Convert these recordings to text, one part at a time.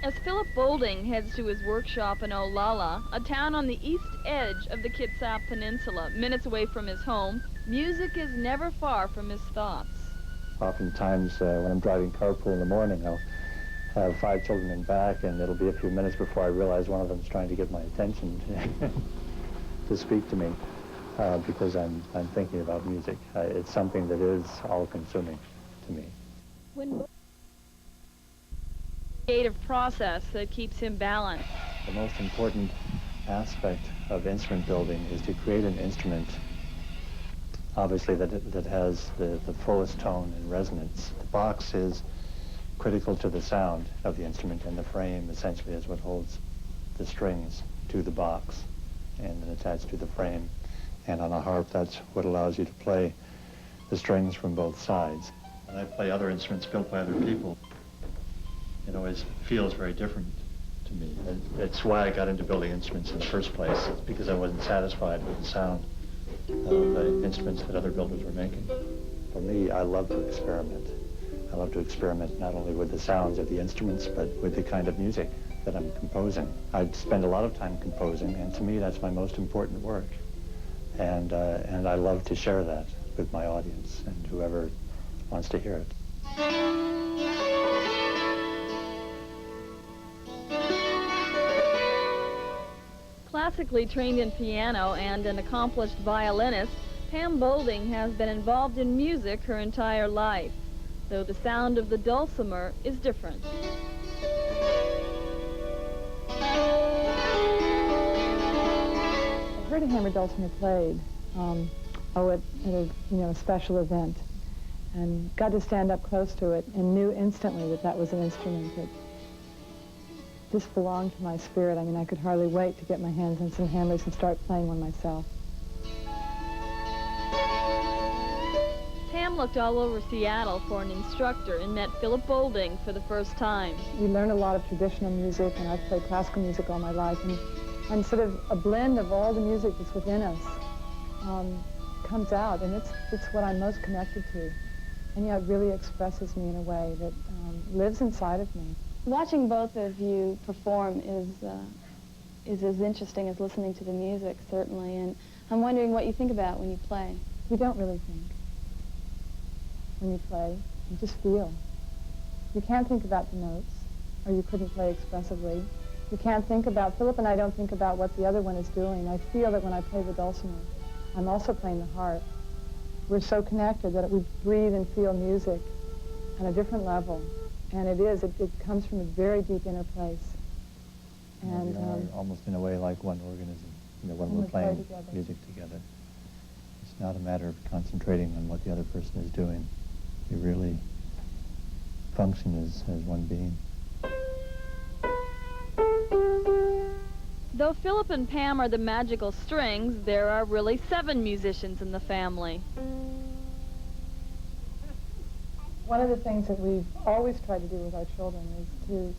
As Philip Boulding heads to his workshop in Olalla, a town on the east edge of the Kitsap Peninsula, minutes away from his home, music is never far from his thoughts. Oftentimes, when I'm driving carpool in the morning, I'll have 5 children in back, and it'll be a few minutes before I realize one of them's trying to get my attention to speak to me, because I'm thinking about music. It's something that is all-consuming to me. Creative process that keeps him balanced. The most important aspect of instrument building is to create an instrument, obviously, that has the fullest tone and resonance. The box is critical to the sound of the instrument, and the frame essentially is what holds the strings to the box and then attached to the frame. And on a harp, that's what allows you to play the strings from both sides. When I play other instruments built by other people, it always feels very different to me. It's why I got into building instruments in the first place. It's because I wasn't satisfied with the sound of the instruments that other builders were making. For me, I love to experiment. I love to experiment not only with the sounds of the instruments, but with the kind of music that I'm composing. I spend a lot of time composing, and to me, that's my most important work. And I love to share that with my audience and whoever wants to hear it. Classically trained in piano and an accomplished violinist, Pam Boulding has been involved in music her entire life, though the sound of the dulcimer is different. I heard a hammered dulcimer played at a special event, and got to stand up close to it and knew instantly that that was an instrument that just belonged to my spirit. I mean, I could hardly wait to get my hands on some hammers and start playing one myself. Pam looked all over Seattle for an instructor and met Philip Boulding for the first time. We learn a lot of traditional music, and I've played classical music all my life, and sort of a blend of all the music that's within us comes out, and it's what I'm most connected to. And yeah, it really expresses me in a way that lives inside of me. Watching both of you perform is as interesting as listening to the music, certainly, and I'm wondering what you think about when you play. You don't really think when you play. You just feel. You can't think about the notes, or you couldn't play expressively. You can't think about, Philip and I don't think about what the other one is doing. I feel that when I play the dulcimer, I'm also playing the harp. We're so connected that we breathe and feel music on a different level. And it comes from a very deep inner place. And we are almost in a way like one organism, when we're playing music together. It's not a matter of concentrating on what the other person is doing. We really function as one being. Though Philip and Pam are the magical strings, there are really 7 musicians in the family. One of the things that we've always tried to do with our children is to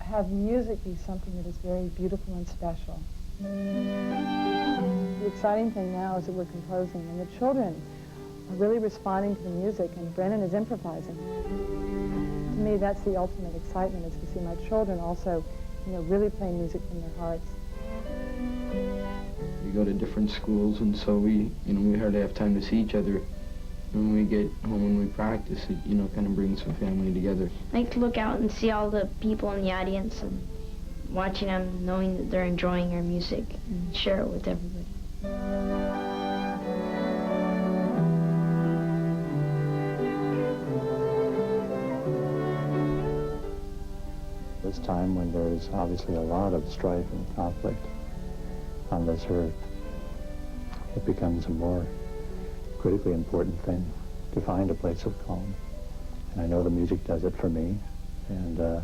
have music be something that is very beautiful and special. The exciting thing now is that we're composing, and the children are really responding to the music, and Brennan is improvising. To me, that's the ultimate excitement, is to see my children also, really playing music from their hearts. We go to different schools, and so we hardly have time to see each other. When we get home and we practice, it, kind of brings the family together. I like to look out and see all the people in the audience and watching them, knowing that they're enjoying our music, and share it with everybody. This time when there's obviously a lot of strife and conflict on this earth, it becomes a more critically important thing to find a place of calm. And I know the music does it for me, and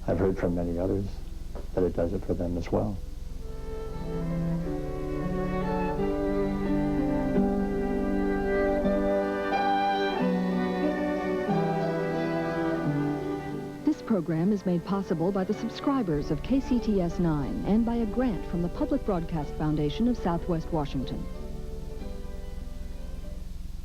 I've heard from many others that it does it for them as well. This program is made possible by the subscribers of KCTS 9 and by a grant from the Public Broadcast Foundation of Southwest Washington.